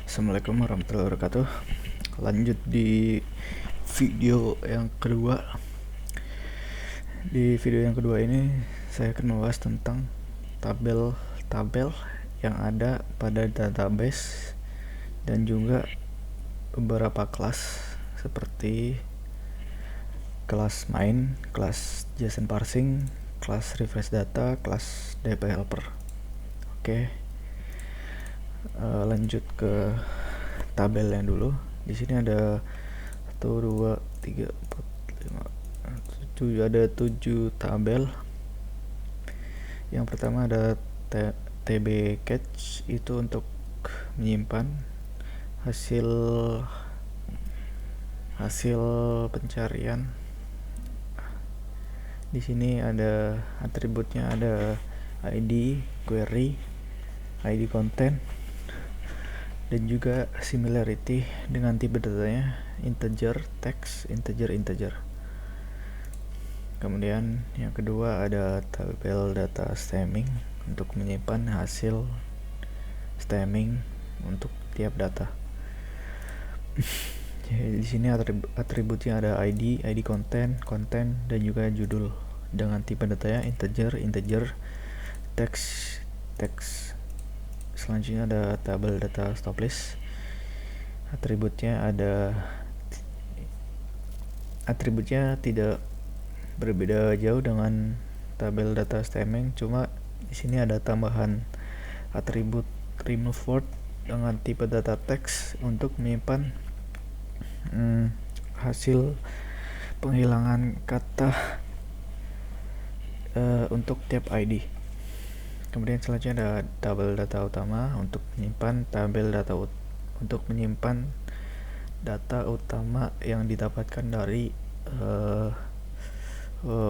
Assalamualaikum warahmatullahi wabarakatuh. Lanjut di video yang kedua. Di video yang kedua ini saya akan membahas tentang tabel-tabel yang ada pada database dan juga beberapa kelas seperti kelas main, kelas JSON parsing, kelas refresh data, kelas DP helper. Oke. Lanjut ke tabel yang dulu. Di sini ada 1 2 3 4 5 7, ada 7 tabel. Yang pertama ada TB cache, itu untuk menyimpan hasil pencarian. Di sini ada atributnya, ada ID, query, ID content, dan juga similarity dengan tipe datanya integer, text, integer. Kemudian yang kedua ada tabel data stemming untuk menyimpan hasil stemming untuk tiap data. Jadi di sini atributnya ada ID, content, dan juga judul dengan tipe datanya integer, text. Selanjutnya ada tabel data stop list. Atributnya tidak berbeda jauh dengan tabel data stemming, cuma di sini ada tambahan atribut remove word dengan tipe data text untuk menyimpan hasil penghilangan kata untuk tiap ID. Kemudian selanjutnya ada tabel data utama untuk menyimpan data utama yang didapatkan dari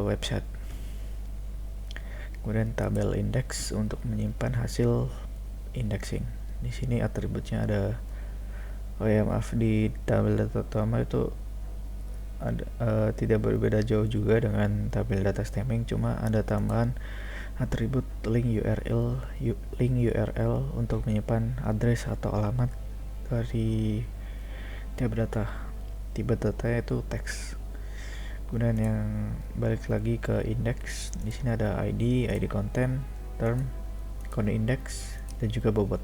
website. Kemudian tabel index untuk menyimpan hasil indexing. Di sini atributnya ada di tabel data utama itu ada tidak berbeda jauh juga dengan tabel data stemming, cuma ada tambahan atribut link URL untuk menyimpan address atau alamat dari tiap data. Tipe datanya itu teks. Kemudian yang balik lagi ke index, di sini ada ID content, term, count index, dan juga bobot.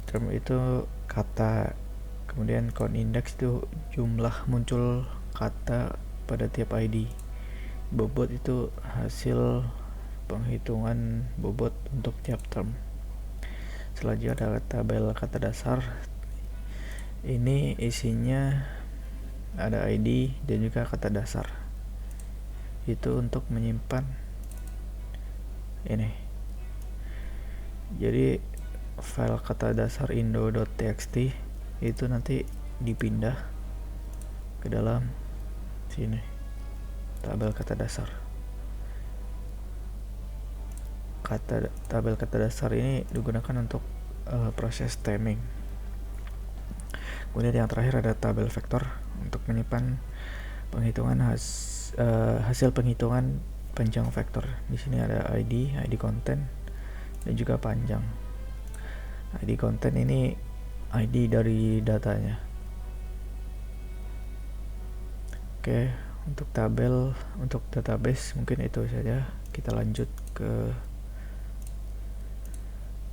Term itu kata, kemudian count index itu jumlah muncul kata pada tiap ID. Bobot itu hasil penghitungan bobot untuk tiap term. Selanjutnya ada tabel kata dasar. Ini isinya ada ID dan juga kata dasar. Itu untuk menyimpan ini. Jadi file kata dasar indo.txt itu nanti dipindah ke dalam sini, tabel kata dasar. Tabel kata dasar ini digunakan untuk proses stemming. Kemudian yang terakhir ada tabel vektor untuk menyimpan hasil penghitungan panjang vektor. Di sini ada ID content, dan juga panjang. ID content ini ID dari datanya. Oke, untuk database mungkin itu saja. Kita lanjut ke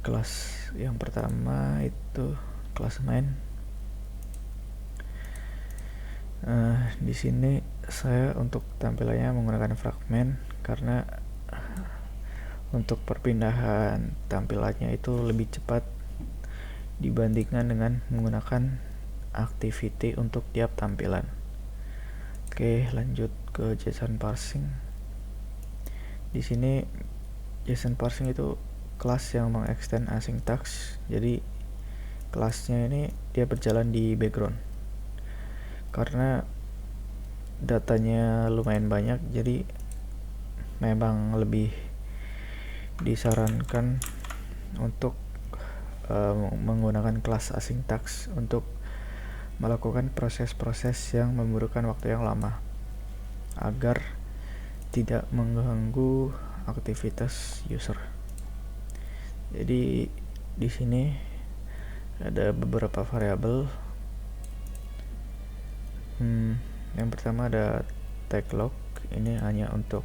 kelas yang pertama, itu kelas main. Di sini saya untuk tampilannya menggunakan fragment karena untuk perpindahan tampilannya itu lebih cepat dibandingkan dengan menggunakan activity untuk tiap tampilan. Oke, lanjut ke JSON parsing. Di sini JSON parsing itu kelas yang mengextend async tags. Jadi kelasnya ini dia berjalan di background. Karena datanya lumayan banyak, jadi memang lebih disarankan untuk menggunakan kelas async tags untuk melakukan proses-proses yang memerlukan waktu yang lama agar tidak mengganggu aktivitas user. Jadi di sini ada beberapa variabel. Yang pertama ada tag log, ini hanya untuk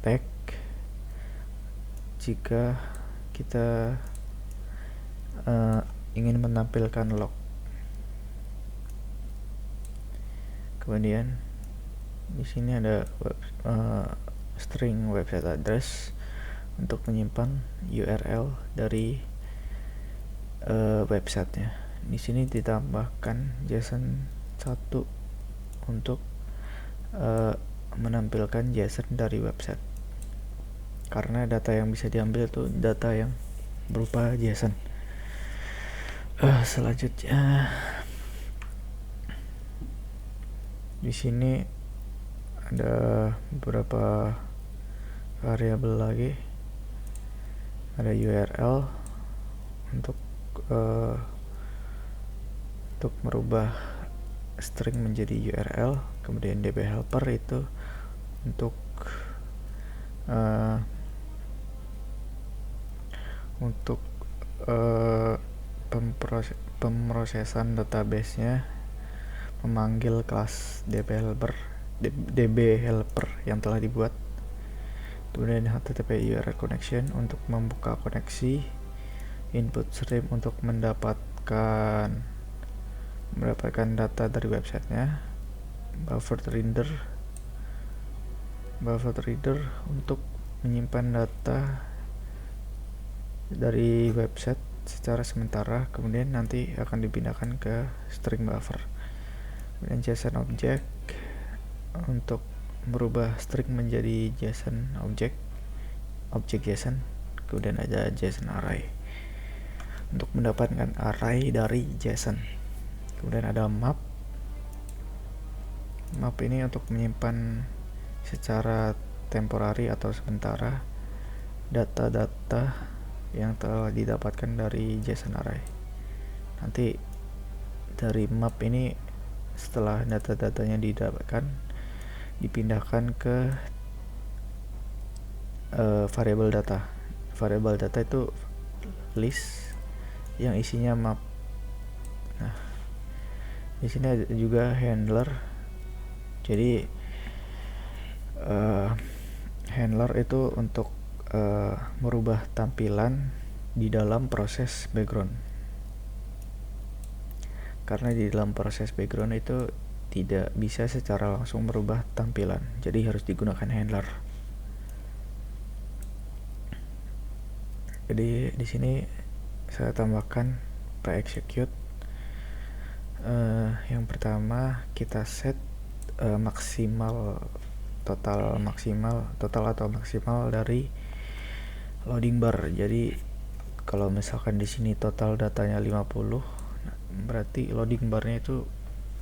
tag jika kita ingin menampilkan log. Kemudian di sini ada string website address untuk menyimpan URL dari websitenya. Di sini ditambahkan JSON 1 untuk menampilkan JSON dari website, karena data yang bisa diambil itu data yang berupa JSON. Selanjutnya di sini ada beberapa variabel lagi. Ada URL untuk merubah string menjadi URL. Kemudian DB helper itu untuk pemrosesan database-nya, memanggil kelas DB helper yang telah dibuat. Kemudian HTTP URL connection untuk membuka koneksi, input stream untuk mendapatkan data dari websitenya, buffer reader untuk menyimpan data dari website secara sementara, kemudian nanti akan dipindahkan ke string buffer. Kemudian JSON object untuk merubah string menjadi JSON object JSON. Kemudian ada JSON array untuk mendapatkan array dari JSON. Kemudian ada map ini untuk menyimpan secara temporary atau sementara data-data yang telah didapatkan dari JSON array. Nanti dari map ini, setelah data-datanya didapatkan, dipindahkan ke variabel data. Variabel data itu list yang isinya map. Nah, di sini ada juga handler. Jadi handler itu untuk merubah tampilan di dalam proses background. Karena di dalam proses background itu tidak bisa secara langsung merubah tampilan, jadi harus digunakan handler. Jadi di sini saya tambahkan pre-execute. Yang pertama kita set total atau maksimal dari loading bar. Jadi kalau misalkan di sini total datanya 50, berarti loading barnya itu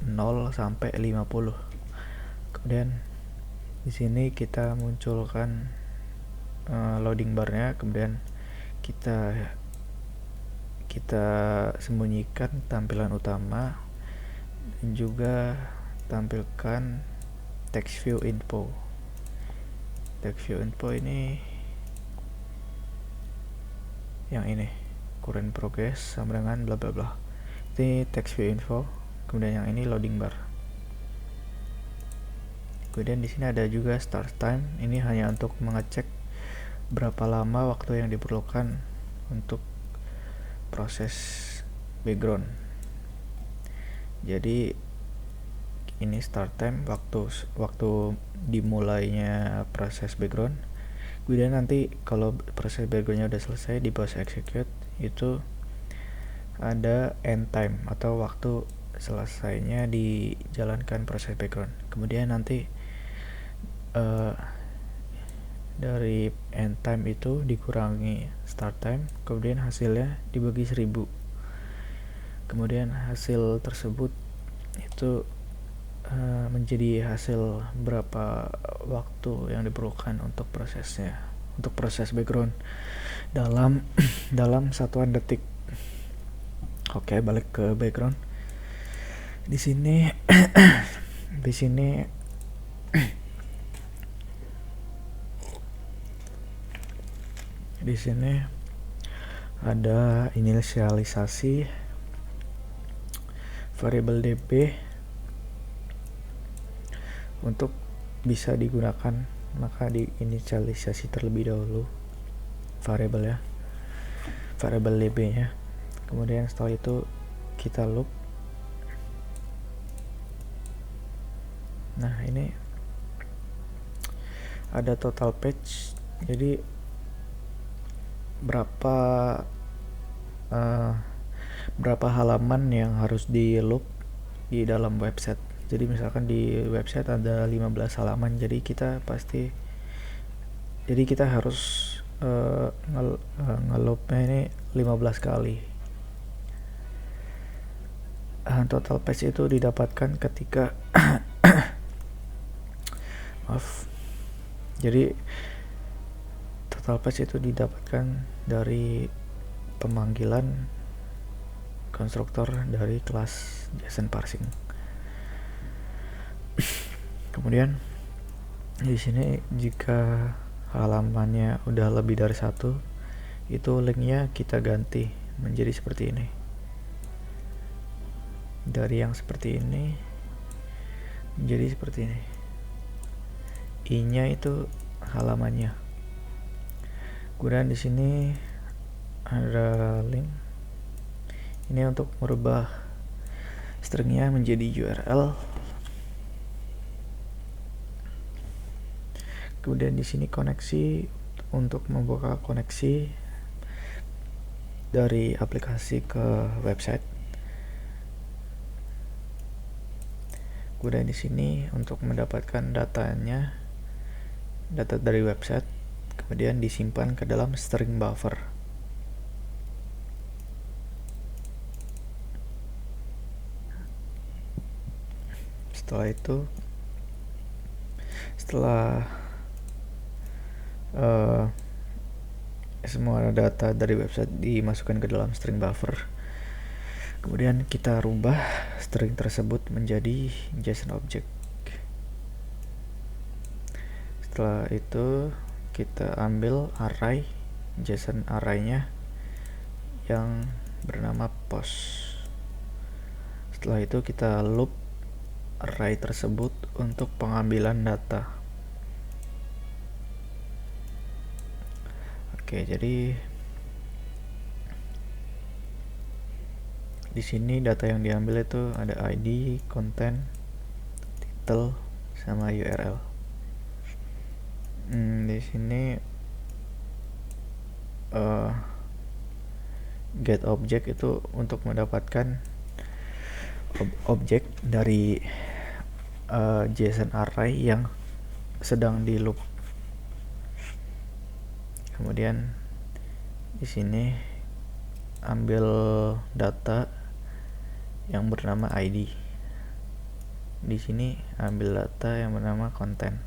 0 sampai 50. Kemudian di sini kita munculkan loading barnya, kemudian kita sembunyikan tampilan utama dan juga tampilkan text view info. Text view info ini yang ini, current progress sama dengan bla bla bla. Ini text view info. Kemudian yang ini loading bar. Kemudian di sini ada juga start time. Ini hanya untuk mengecek berapa lama waktu yang diperlukan untuk proses background. Jadi ini start time, waktu dimulainya proses background. Kemudian nanti kalau proses backgroundnya udah selesai, di post execute itu ada end time atau waktu selesainya dijalankan proses background. Kemudian nanti dari end time itu dikurangi start time, kemudian hasilnya dibagi 1000. Kemudian hasil tersebut itu menjadi hasil berapa waktu yang diperlukan untuk prosesnya, untuk proses background dalam satuan detik. Oke, balik ke background. Di sini Di sini ada inisialisasi variabel dp untuk bisa digunakan, maka diinisialisasi terlebih dahulu variabel dp nya. Kemudian setelah itu kita loop. Nah, ini ada total page, jadi berapa halaman yang harus di loop di dalam website. Jadi misalkan di website ada 15 halaman, jadi kita harus nge-loopnya ini 15 kali. Total page itu didapatkan ketika maaf. Jadi total page itu didapatkan dari pemanggilan konstruktor dari kelas JSON parsing. Kemudian di sini jika halamannya udah lebih dari satu, itu linknya kita ganti menjadi seperti ini. Dari yang seperti ini menjadi seperti ini. I-nya itu halamannya. Kemudian di sini ada link. Ini untuk merubah stringnya menjadi URL. Kemudian di sini koneksi untuk membuka koneksi dari aplikasi ke website. Kemudian di sini untuk mendapatkan data dari website, kemudian disimpan ke dalam string buffer. Setelah itu, semua data dari website dimasukkan ke dalam string buffer, kemudian kita rubah string tersebut menjadi JSON object. Setelah itu kita ambil array JSON array-nya yang bernama post. Setelah itu kita loop array tersebut untuk pengambilan data. Oke, jadi di sini data yang diambil itu ada ID, content, title, sama URL. Di sini get object itu untuk mendapatkan objek dari JSON array yang sedang di loop. Kemudian di sini ambil data yang bernama ID. Di sini ambil data yang bernama content.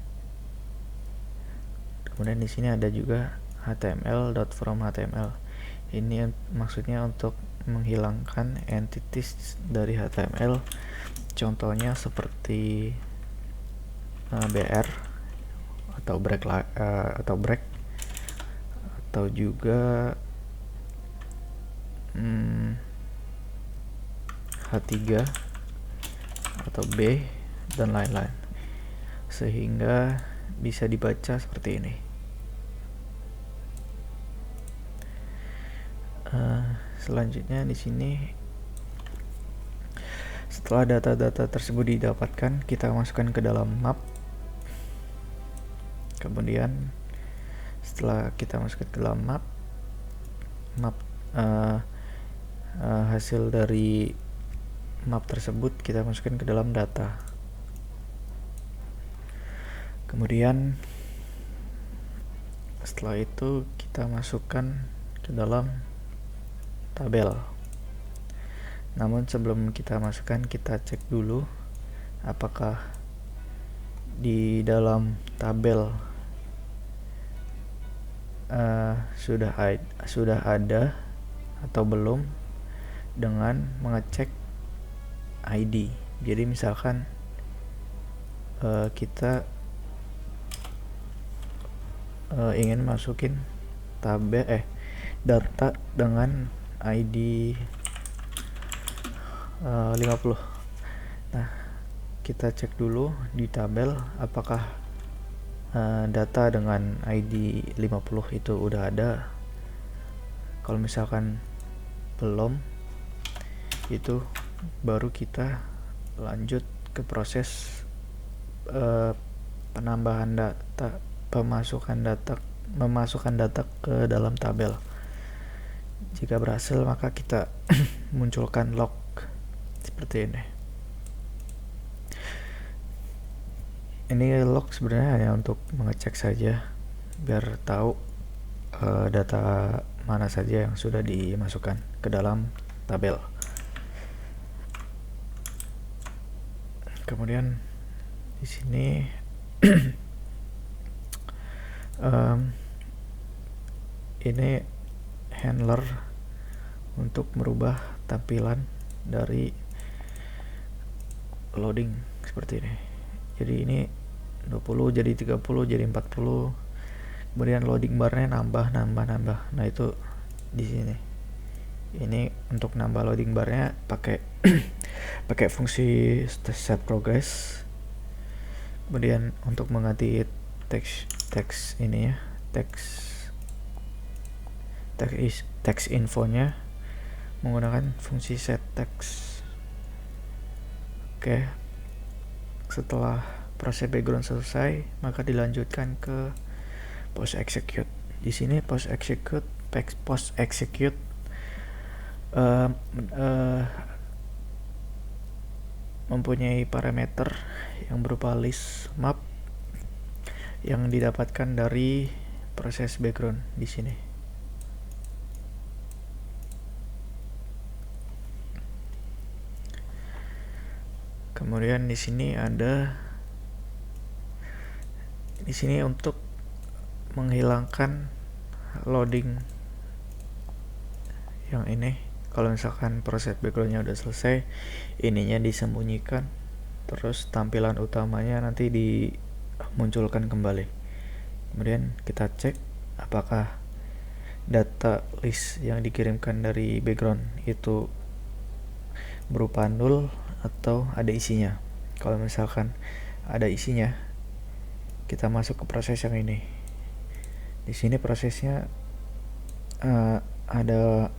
Kemudian di sini ada juga html.from_html. Ini maksudnya untuk menghilangkan entities dari HTML. Contohnya seperti BR atau break atau juga H3 atau B dan lain-lain, sehingga bisa dibaca seperti ini. Selanjutnya di sini setelah data-data tersebut didapatkan, kita masukkan ke dalam map. Kemudian setelah kita masukkan ke dalam map hasil dari map tersebut kita masukkan ke dalam data. Kemudian setelah itu kita masukkan ke dalam tabel. Namun sebelum kita masukkan, kita cek dulu apakah di dalam tabel sudah ada atau belum, dengan mengecek ID. Jadi misalkan kita ingin masukin data dengan ID 50. Nah, kita cek dulu di tabel apakah data dengan ID 50 itu udah ada. Kalau misalkan belum, itu baru kita lanjut ke proses penambahan data, memasukkan data ke dalam tabel. Jika berhasil, maka kita munculkan log seperti ini. Ini log sebenarnya hanya untuk mengecek saja biar tahu data mana saja yang sudah dimasukkan ke dalam tabel. Kemudian di sini ini handler untuk merubah tampilan dari loading seperti ini. Jadi ini 20 jadi 30 jadi 40. Kemudian loading barnya nambah. Nah, itu di sini. Ini untuk nambah loading barnya pakai pakai fungsi set progress. Kemudian untuk mengganti teks ini ya, teks infonya menggunakan fungsi set text. Oke. Setelah proses background selesai, maka dilanjutkan ke post execute. Di sini post execute mempunyai parameter yang berupa list map yang didapatkan dari proses background di sini. Kemudian di sini untuk menghilangkan loading yang ini. Kalau misalkan proses backgroundnya udah selesai, ininya disembunyikan, terus tampilan utamanya nanti dimunculkan kembali. Kemudian kita cek apakah data list yang dikirimkan dari background itu berupa null atau ada isinya. Kalau misalkan ada isinya, kita masuk ke proses yang ini. Di sini prosesnya ada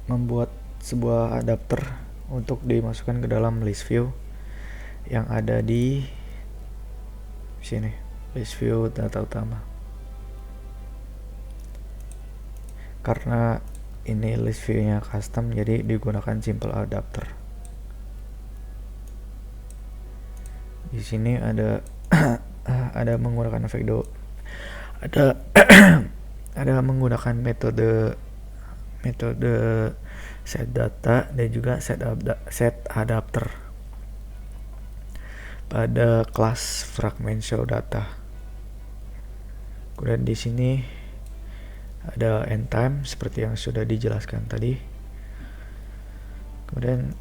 membuat sebuah adapter untuk dimasukkan ke dalam list view yang ada di sini, list view data utama. Karena ini list view-nya custom, jadi digunakan simple adapter. Di sini ada ada menggunakan efek ada menggunakan metode set data dan juga set adapter pada kelas fragment show data. Kemudian di sini ada end time seperti yang sudah dijelaskan tadi. Kemudian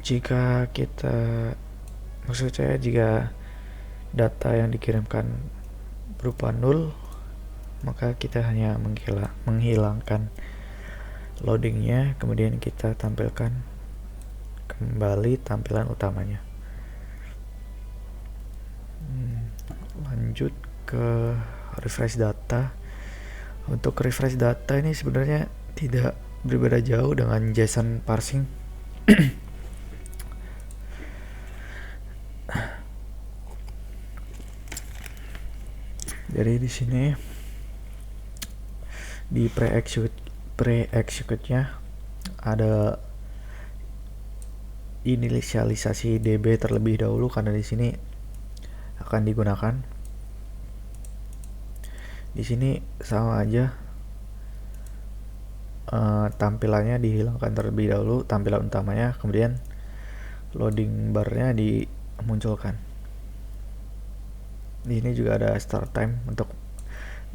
jika data yang dikirimkan berupa null, maka kita hanya menghilangkan loadingnya, kemudian kita tampilkan kembali tampilan utamanya. Lanjut ke refresh data. Untuk refresh data ini sebenarnya tidak berbeda jauh dengan JSON parsing. Jadi di sini di pre-execute-nya ada inisialisasi DB terlebih dahulu karena di sini akan digunakan. Di sini sama aja, tampilannya dihilangkan terlebih dahulu, tampilan utamanya, kemudian loading barnya dimunculkan. Di sini juga ada start time untuk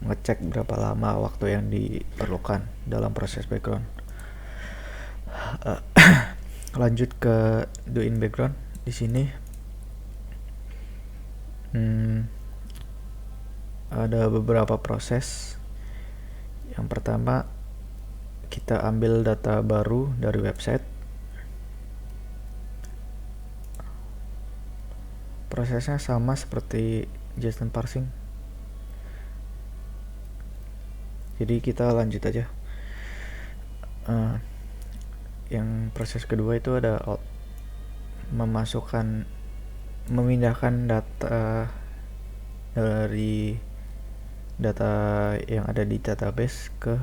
mengecek berapa lama waktu yang diperlukan dalam proses background. Lanjut ke do in background. Di sini ada beberapa proses. Yang pertama, kita ambil data baru dari website. Prosesnya sama seperti JSON parsing. Jadi kita lanjut aja. Yang proses kedua itu ada memindahkan data dari data yang ada di database ke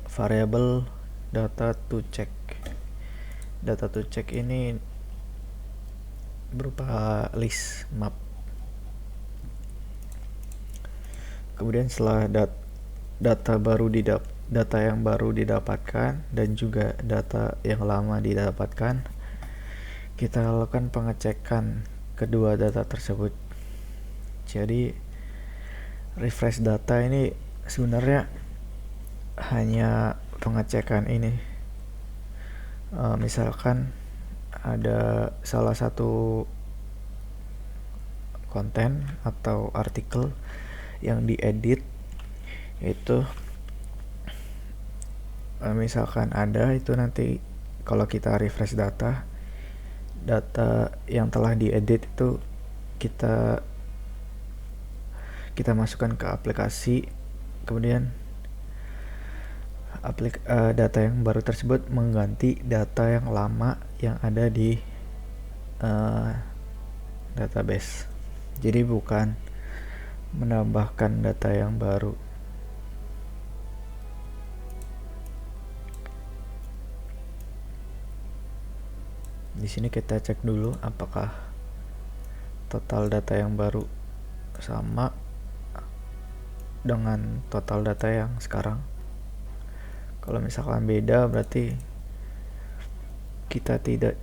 variabel data to check. Data to check ini berupa list map. Kemudian setelah data yang baru didapatkan dan juga data yang lama didapatkan, kita lakukan pengecekan kedua data tersebut. Jadi refresh data ini sebenarnya hanya pengecekan ini. Misalkan ada salah satu konten atau artikel yang diedit, itu misalkan ada, itu nanti kalau kita refresh data yang telah diedit itu kita masukkan ke aplikasi, kemudian data yang baru tersebut mengganti data yang lama yang ada di database. Jadi bukan menambahkan data yang baru. Di sini kita cek dulu apakah total data yang baru sama dengan total data yang sekarang. Kalau misalkan beda, berarti kita tidak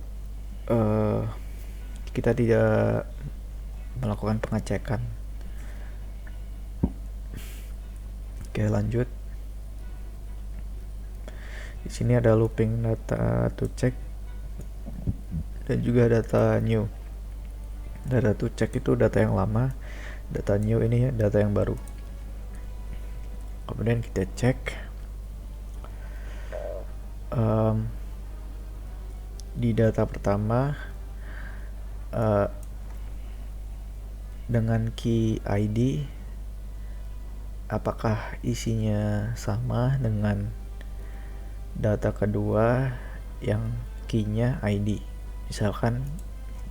melakukan pengecekan. Oke, lanjut. Di sini ada looping data to check dan juga data new. Data to check itu data yang lama, data new ini data yang baru. Kemudian kita cek di data pertama dengan key ID, apakah isinya sama dengan data kedua yang key-nya ID. Misalkan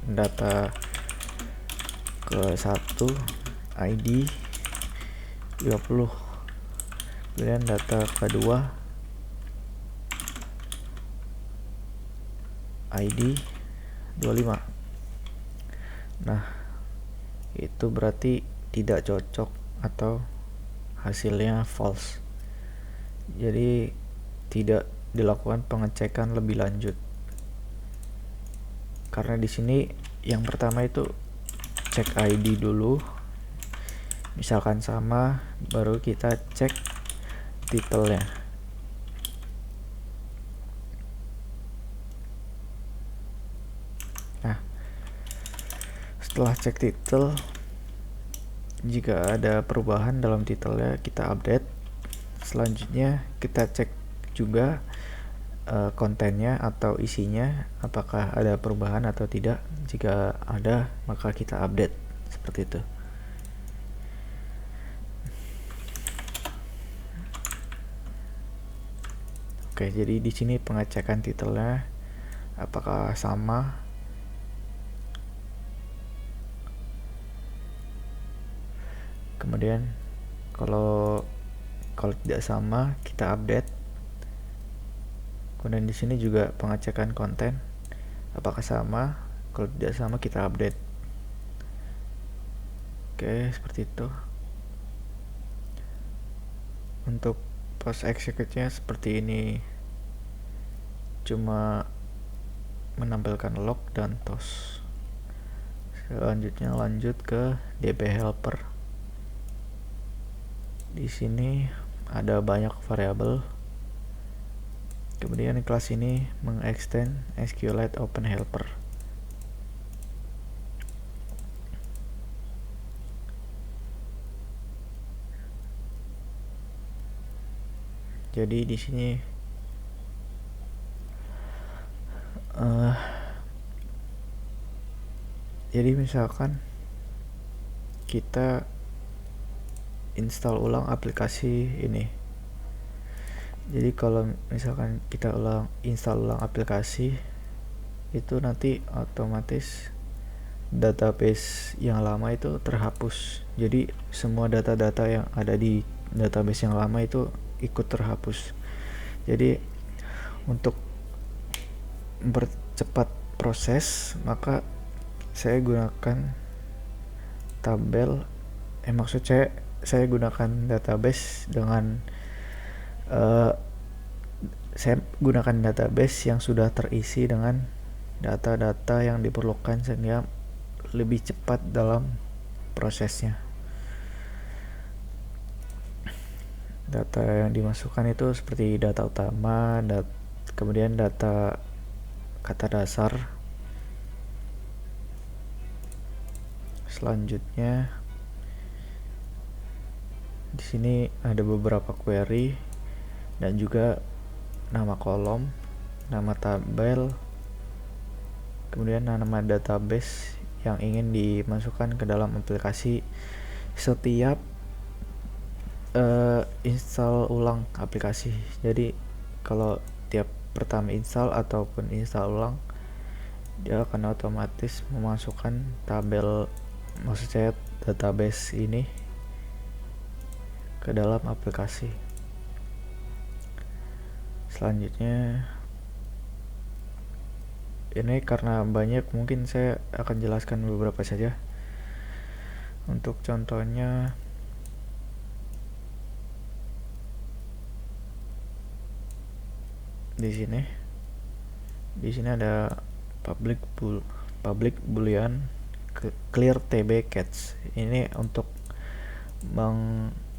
data ke 1 ID 20, kemudian data kedua ID 25. Nah, itu berarti tidak cocok atau hasilnya false. Jadi tidak dilakukan pengecekan lebih lanjut. Karena di sini yang pertama itu cek ID dulu. Misalkan sama, baru kita cek titelnya. Nah, setelah cek titel, jika ada perubahan dalam titelnya, kita update. Selanjutnya kita cek juga kontennya atau isinya, apakah ada perubahan atau tidak. Jika ada, maka kita update seperti itu. Oke, jadi di sini pengecekan titelnya apakah sama. Kemudian kalau tidak sama, kita update. Kemudian di sini juga pengecekan konten apakah sama. Kalau tidak sama, kita update. Oke, seperti itu. Untuk post execute-nya seperti ini, cuma menampilkan log dan toast. Selanjutnya lanjut ke DB helper. Di sini ada banyak variabel. Kemudian kelas ini mengextend SQLite Open Helper. Jadi di sini jadi misalkan kita install ulang aplikasi ini. Jadi kalau misalkan kita install ulang aplikasi, itu nanti otomatis database yang lama itu terhapus. Jadi semua data-data yang ada di database yang lama itu ikut terhapus. Jadi untuk mempercepat proses, maka saya gunakan tabel maksud saya gunakan database dengan saya gunakan database yang sudah terisi dengan data-data yang diperlukan sehingga lebih cepat dalam prosesnya. Data yang dimasukkan itu seperti data utama, kemudian data kata dasar. Selanjutnya di sini ada beberapa query dan juga nama kolom, nama tabel, kemudian nama database yang ingin dimasukkan ke dalam aplikasi setiap install ulang aplikasi. Jadi kalau tiap pertama install ataupun install ulang, dia akan otomatis memasukkan tabel, maksud saya database ini ke dalam aplikasi. Selanjutnya ini karena banyak, mungkin saya akan jelaskan beberapa saja. Untuk contohnya di sini ada public boolean clear tb catch. Ini untuk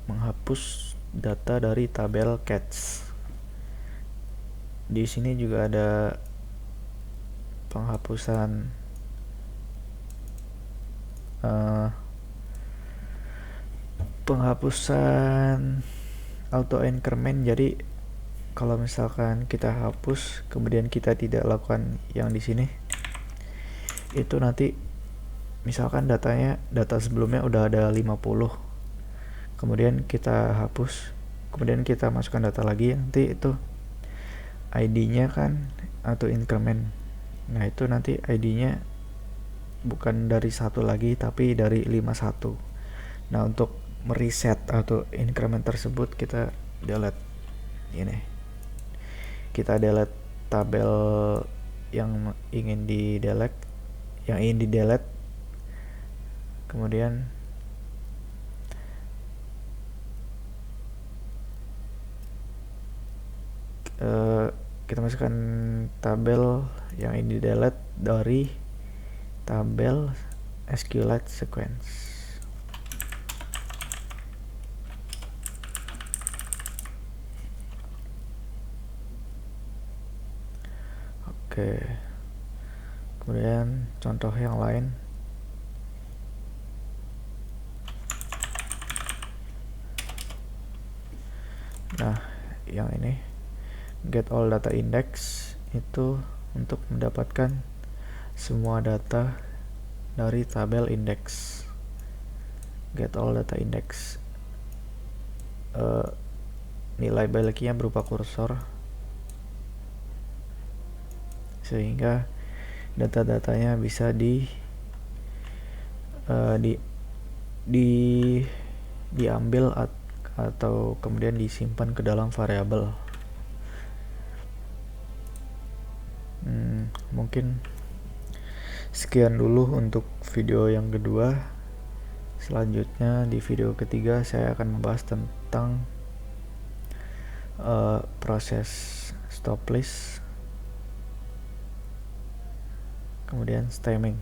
menghapus data dari tabel catch. Di sini juga ada penghapusan auto increment. Jadi kalau misalkan kita hapus kemudian kita tidak lakukan yang di sini, itu nanti misalkan data sebelumnya udah ada 50, kemudian kita hapus, kemudian kita masukkan data lagi, nanti itu ID-nya kan auto increment. Nah itu nanti ID-nya bukan dari 1 lagi tapi dari 51. Nah untuk mereset auto increment tersebut, kita delete ini, kita delete tabel yang ingin di delete, kemudian kita masukkan tabel yang ini delete dari tabel SQLite sequence. Oke, kemudian contoh yang lain. Nah yang ini get all data index, itu untuk mendapatkan semua data dari tabel index. Get all data index, nilai baliknya berupa kursor sehingga data-datanya bisa diambil atau kemudian disimpan ke dalam variabel. Mungkin sekian dulu untuk video yang kedua. Selanjutnya di video ketiga saya akan membahas tentang proses stop list, kemudian stemming.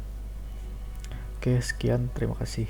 Oke, sekian, terima kasih.